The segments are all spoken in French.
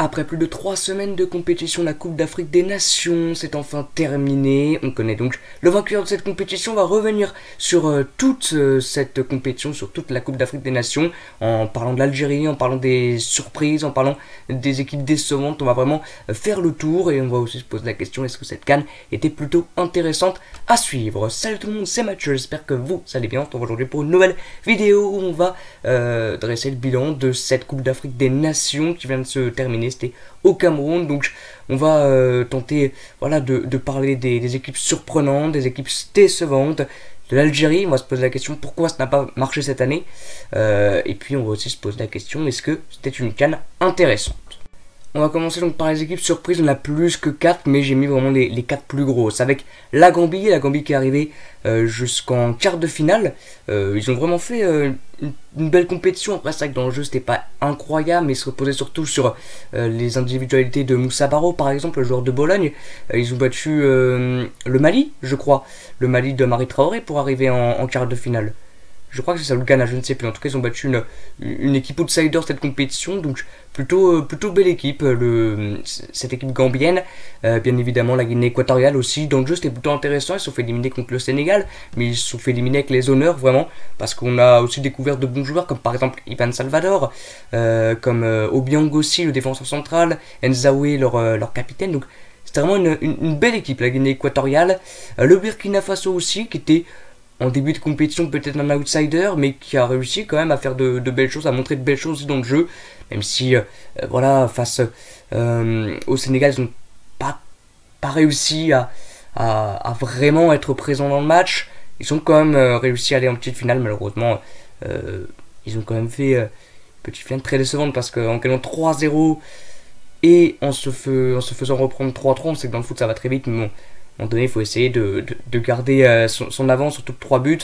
Après plus de 3 semaines de compétition, la Coupe d'Afrique des Nations s'est enfin terminée. On connaît donc le vainqueur de cette compétition. On va revenir sur toute cette compétition, sur toute la Coupe d'Afrique des Nations, en parlant de l'Algérie, en parlant des surprises, en parlant des équipes décevantes. On va vraiment faire le tour et on va aussi se poser la question, est-ce que cette CAN était plutôt intéressante à suivre? Salut tout le monde, c'est Mathieu, j'espère que vous allez bien. On se retrouve aujourd'hui pour une nouvelle vidéo où on va dresser le bilan de cette Coupe d'Afrique des Nations qui vient de se terminer. C'était au Cameroun, donc on va tenter voilà, de parler des équipes surprenantes, des équipes décevantes, de l'Algérie. On va se poser la question pourquoi ça n'a pas marché cette année, et puis on va aussi se poser la question, est-ce que c'était une CAN intéressante? On va commencer donc par les équipes surprises. On a plus que 4, mais j'ai mis vraiment les 4 plus grosses. Avec la Gambie qui est arrivée jusqu'en quart de finale. Ils ont vraiment fait une belle compétition. Après, c'est vrai que dans le jeu, c'était pas incroyable, mais ils se reposaient surtout sur les individualités de Moussa Barrow, par exemple, le joueur de Bologne. Ils ont battu le Mali, je crois. Le Mali de Marie Traoré pour arriver en quart de finale. Je crois que c'est ça le Ghana, je ne sais plus. En tout cas, ils ont battu une équipe outsider cette compétition. Donc, plutôt belle équipe, cette équipe gambienne. Bien évidemment, la Guinée équatoriale aussi. Dans le jeu, c'était plutôt intéressant. Ils se sont fait éliminer contre le Sénégal. Mais ils se sont fait éliminer avec les honneurs, vraiment. Parce qu'on a aussi découvert de bons joueurs, comme par exemple Ivan Salvador. Comme Obiang aussi, le défenseur central. Nzaoué, leur capitaine. Donc, c'était vraiment une belle équipe, la Guinée équatoriale. Le Burkina Faso aussi, qui était en début de compétition peut-être un outsider, mais qui a réussi quand même à faire de belles choses, à montrer de belles choses aussi dans le jeu, même si voilà, face au Sénégal, ils n'ont pas réussi à vraiment être présents dans le match. Ils ont quand même réussi à aller en petite finale, malheureusement. Ils ont quand même fait une petite finale très décevante, parce qu'en gagnant 3-0 et en se faisant reprendre 3-3, on sait que dans le foot ça va très vite, mais bon, à un moment donné, il faut essayer de garder son avance sur toutes 3 buts.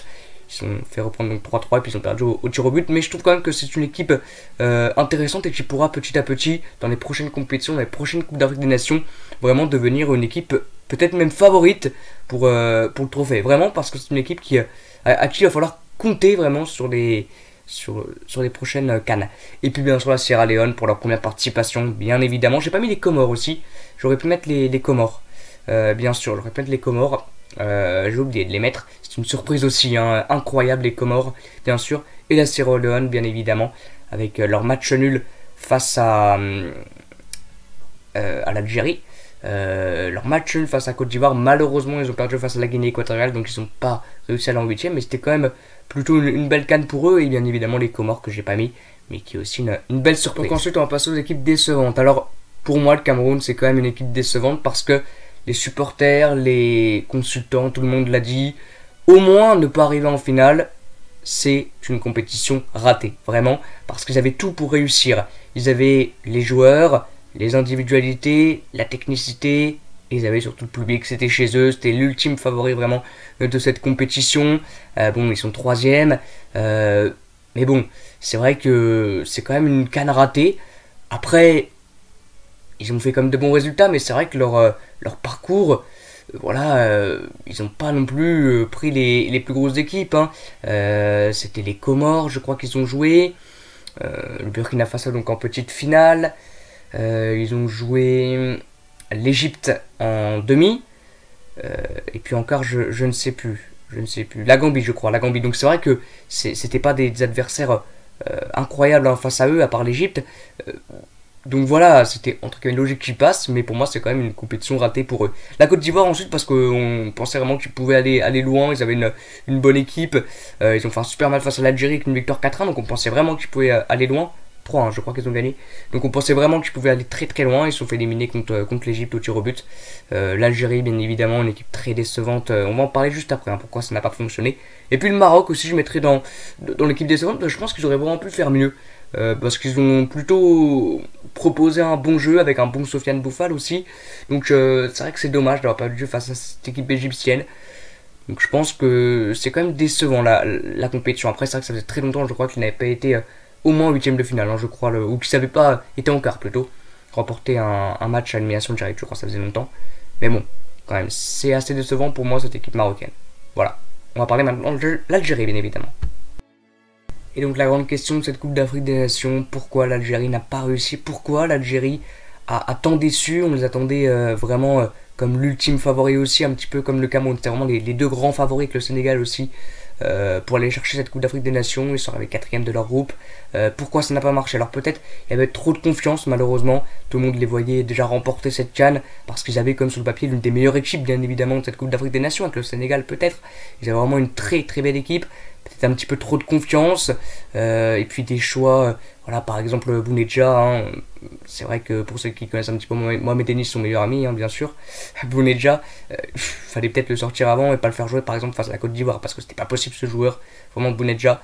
Ils se sont fait reprendre donc 3-3 et puis ils ont perdu au tir au but. Mais je trouve quand même que c'est une équipe intéressante et qui pourra petit à petit, dans les prochaines compétitions, dans les prochaines Coupes d'Afrique des Nations, vraiment devenir une équipe peut-être même favorite pour le trophée. Vraiment, parce que c'est une équipe à qui il va falloir compter vraiment sur les prochaines CAN. Et puis bien sûr la Sierra Leone pour leur première participation, bien évidemment. J'ai pas mis les Comores aussi, j'aurais pu mettre les Comores. Bien sûr, je répète, les Comores, j'ai oublié de les mettre. C'est une surprise aussi, hein, incroyable, les Comores, bien sûr. Et la Sierra Leone, bien évidemment, avec leur match nul face à l'Algérie. Leur match nul face à Côte d'Ivoire, malheureusement, ils ont perdu face à la Guinée équatoriale, donc ils n'ont pas réussi à aller en 8ème. Mais c'était quand même plutôt une belle CAN pour eux. Et bien évidemment, les Comores que j'ai pas mis, mais qui est aussi une belle surprise. Donc ensuite, on va passer aux équipes décevantes. Alors, pour moi, le Cameroun, c'est quand même une équipe décevante parce que les supporters, les consultants, tout le monde l'a dit, au moins ne pas arriver en finale, c'est une compétition ratée, vraiment, parce qu'ils avaient tout pour réussir. Ils avaient les joueurs, les individualités, la technicité, ils avaient surtout le public, c'était chez eux, c'était l'ultime favori vraiment de cette compétition. Bon, ils sont 3e, mais bon, c'est vrai que c'est quand même une CAN ratée. Après, ils ont fait quand même de bons résultats, mais c'est vrai que leur parcours, voilà, ils n'ont pas non plus pris les plus grosses équipes. Hein. C'était les Comores, je crois qu'ils ont joué. Le Burkina Faso donc en petite finale. Ils ont joué l'Égypte en demi. Et puis encore, je ne sais plus. La Gambie, je crois. La Gambie. Donc c'est vrai que c'était pas des adversaires incroyables hein, face à eux, à part l'Égypte. Donc voilà, c'était entre guillemets logique qu'ils passent, mais pour moi c'est quand même une compétition ratée pour eux. La Côte d'Ivoire ensuite, parce qu'on pensait vraiment qu'ils pouvaient aller loin, ils avaient une bonne équipe, ils ont fait un super mal face à l'Algérie avec une victoire 4-1, donc on pensait vraiment qu'ils pouvaient aller loin. 3-1, je crois qu'ils ont gagné. Donc on pensait vraiment qu'ils pouvaient aller très très loin, ils se sont fait éliminer contre l'Égypte au tir au but. L'Algérie bien évidemment, une équipe très décevante, on va en parler juste après, hein, pourquoi ça n'a pas fonctionné. Et puis le Maroc aussi, je mettrais dans l'équipe décevante, je pense qu'ils auraient vraiment pu faire mieux. Parce qu'ils ont plutôt proposé un bon jeu avec un bon Sofiane Boufal aussi. Donc c'est vrai que c'est dommage d'avoir perdu le jeu face à cette équipe égyptienne. Donc je pense que c'est quand même décevant la compétition. Après c'est vrai que ça faisait très longtemps, je crois qu'il n'avait pas été au moins en 8ème de finale, hein, je crois, ou qu'il n'avait pas été en quart plutôt. Remporter un match à élimination directe, je crois que ça faisait longtemps. Mais bon, quand même, c'est assez décevant pour moi cette équipe marocaine. Voilà, on va parler maintenant de l'Algérie bien évidemment. Et donc la grande question de cette Coupe d'Afrique des Nations, pourquoi l'Algérie n'a pas réussi? Pourquoi l'Algérie a tant déçu, on les attendait vraiment comme l'ultime favori aussi, un petit peu comme le Cameroun. C'était vraiment les deux grands favoris avec le Sénégal aussi pour aller chercher cette Coupe d'Afrique des Nations. Ils sont arrivés 4e de leur groupe. Pourquoi ça n'a pas marché? Alors peut-être il y avait trop de confiance malheureusement. Tout le monde les voyait déjà remporter cette CAN parce qu'ils avaient comme sur le papier l'une des meilleures équipes bien évidemment de cette Coupe d'Afrique des Nations avec le Sénégal peut-être. Ils avaient vraiment une très très belle équipe. Peut-être un petit peu trop de confiance et puis des choix. Voilà, par exemple Bounedjah, hein, c'est vrai que pour ceux qui connaissent un petit peu Mohamed Denis, son meilleur ami, hein, bien sûr, Bounedjah, fallait peut-être le sortir avant et pas le faire jouer par exemple face à la Côte d'Ivoire parce que c'était pas possible ce joueur, vraiment Bounedjah,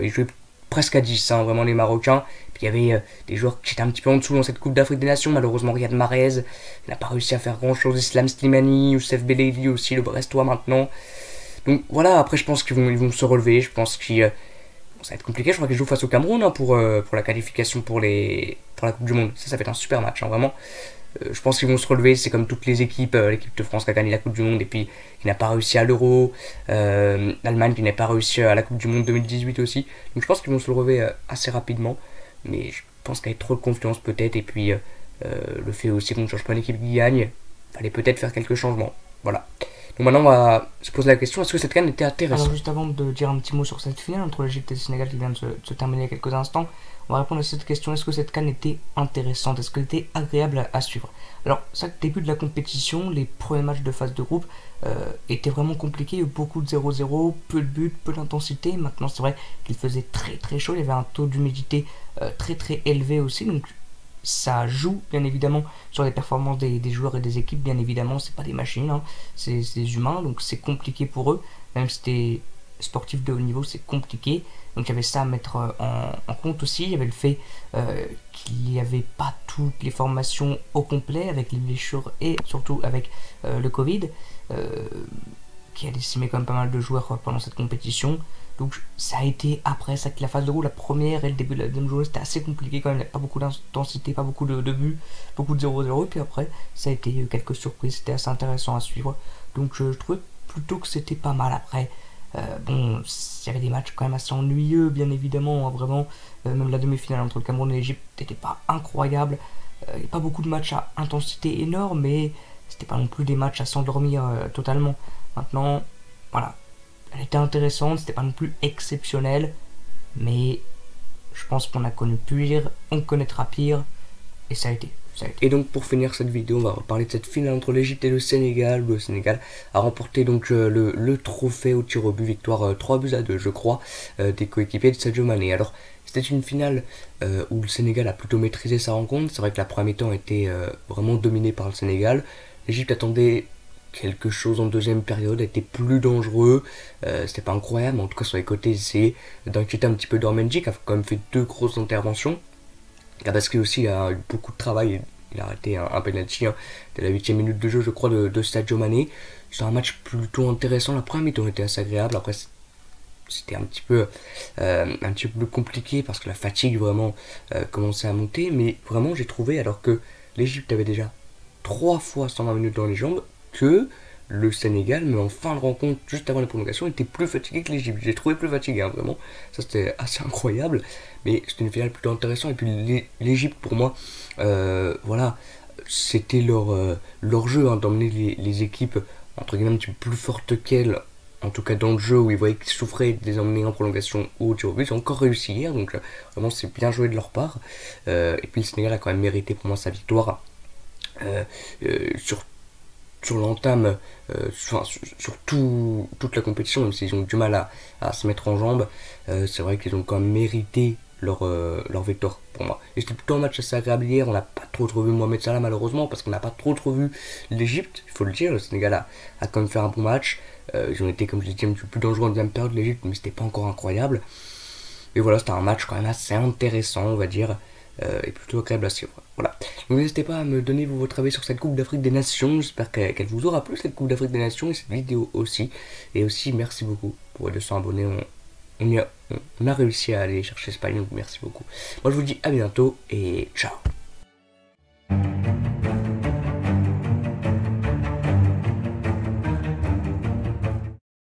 il jouait presque à 10, hein, vraiment les Marocains. Puis il y avait des joueurs qui étaient un petit peu en dessous dans cette Coupe d'Afrique des Nations, malheureusement Riyad Mahrez, il n'a pas réussi à faire grand chose, Islam Slimani, Youssef Belaïli aussi, le Brestois maintenant. Donc voilà, après je pense qu'ils vont se relever, je pense qu'ils ça va être compliqué, je crois qu'ils jouent face au Cameroun hein, pour la qualification pour la Coupe du Monde. Ça va être un super match, hein, vraiment. Je pense qu'ils vont se relever, c'est comme toutes les équipes, l'équipe de France qui a gagné la Coupe du Monde et puis qui n'a pas réussi à l'Euro, l'Allemagne qui n'a pas réussi à la Coupe du Monde 2018 aussi. Donc je pense qu'ils vont se relever assez rapidement, mais je pense qu'avec trop de confiance peut-être, et puis le fait aussi qu'on ne change pas l'équipe qui gagne, il fallait peut-être faire quelques changements. Voilà. Donc maintenant on va se poser la question, est-ce que cette CAN était intéressante? Alors juste avant de dire un petit mot sur cette finale entre l'Égypte et le Sénégal qui vient de se terminer il y a quelques instants, on va répondre à cette question, est-ce que cette CAN était intéressante, est-ce qu'elle était agréable à suivre? Alors ça, le début de la compétition, les premiers matchs de phase de groupe étaient vraiment compliqués, il y a eu beaucoup de 0-0, peu de buts, peu d'intensité. Maintenant c'est vrai qu'il faisait très très chaud, il y avait un taux d'humidité très très élevé aussi, donc ça joue bien évidemment sur les performances des joueurs et des équipes. Bien évidemment, c'est pas des machines, hein, c'est des humains, donc c'est compliqué pour eux. Même si t'es sportif de haut niveau, c'est compliqué. Donc il y avait ça à mettre en compte aussi. Il y avait le fait qu'il n'y avait pas toutes les formations au complet avec les blessures et surtout avec le Covid qui a décimé quand même pas mal de joueurs pendant cette compétition. Donc ça a été après ça que la phase de groupe, la première et le début de la deuxième journée, c'était assez compliqué quand même, il n'y a pas beaucoup d'intensité, pas beaucoup de buts, beaucoup de 0-0, et puis après ça a été quelques surprises, c'était assez intéressant à suivre. Donc je trouvais plutôt que c'était pas mal. Après, bon, il y avait des matchs quand même assez ennuyeux, bien évidemment, hein, vraiment, même la demi-finale entre le Cameroun et l'Égypte n'était pas incroyable, il n'y a pas beaucoup de matchs à intensité énorme, mais c'était pas non plus des matchs à s'endormir totalement. Maintenant, voilà. Elle était intéressante, c'était pas non plus exceptionnel, mais je pense qu'on a connu pire, on connaîtra pire, et ça a été. Et donc pour finir cette vidéo, on va reparler de cette finale entre l'Égypte et le Sénégal, où le Sénégal a remporté donc le trophée au tir au but, victoire 3-2 je crois, des coéquipiers de Sadio Mané. Alors c'était une finale où le Sénégal a plutôt maîtrisé sa rencontre, c'est vrai que la première mi-temps était vraiment dominée par le Sénégal, l'Égypte attendait quelque chose en deuxième période, était plus dangereux, c'était pas incroyable, mais en tout cas sur les côtés c'est d'inquiéter un petit peu Dormenji qui a quand même fait 2 grosses interventions. Gabaski aussi a eu beaucoup de travail, il a arrêté un penalty dès la 8e minute de jeu je crois de Sadio Mané. C'était un match plutôt intéressant, la première mi-temps était assez agréable, après c'était un petit peu plus compliqué parce que la fatigue vraiment commençait à monter, mais vraiment j'ai trouvé, alors que l'Égypte avait déjà 3 fois 120 minutes dans les jambes, que le Sénégal, mais en fin de rencontre, juste avant la prolongation, était plus fatigué que l'Égypte. J'ai trouvé plus fatigué, hein, vraiment. Ça, c'était assez incroyable. Mais c'était une finale plutôt intéressante. Et puis l'Égypte, pour moi, voilà, c'était leur jeu, hein, d'emmener les équipes, entre guillemets, un petit peu plus fortes qu'elles, en tout cas dans le jeu, où ils voyaient qu'ils souffraient, de les emmener en prolongation ou au tir au but. Ils ont encore réussi hier, donc vraiment, c'est bien joué de leur part. Et puis le Sénégal a quand même mérité, pour moi, sa victoire. Sur l'entame, sur toute la compétition, même s'ils ont du mal à se mettre en jambes, c'est vrai qu'ils ont quand même mérité leur victoire pour moi. Et c'était plutôt un match assez agréable hier, on n'a pas trop vu Mohamed Salah malheureusement, parce qu'on n'a pas trop vu l'Égypte, il faut le dire, le Sénégal a quand même fait un bon match, ils ont été comme je l'ai dit un petit peu plus dangereux en deuxième période de l'Égypte, mais c'était pas encore incroyable. Et voilà, c'était un match quand même assez intéressant, on va dire, et plutôt agréable à suivre. Voilà. Donc n'hésitez pas à me donner votre avis sur cette Coupe d'Afrique des Nations. J'espère qu'elle vous aura plu, cette Coupe d'Afrique des Nations, et cette vidéo aussi. Et aussi, merci beaucoup pour les 200 abonnés. On a réussi à aller chercher Espagne, donc merci beaucoup. Moi, je vous dis à bientôt et ciao.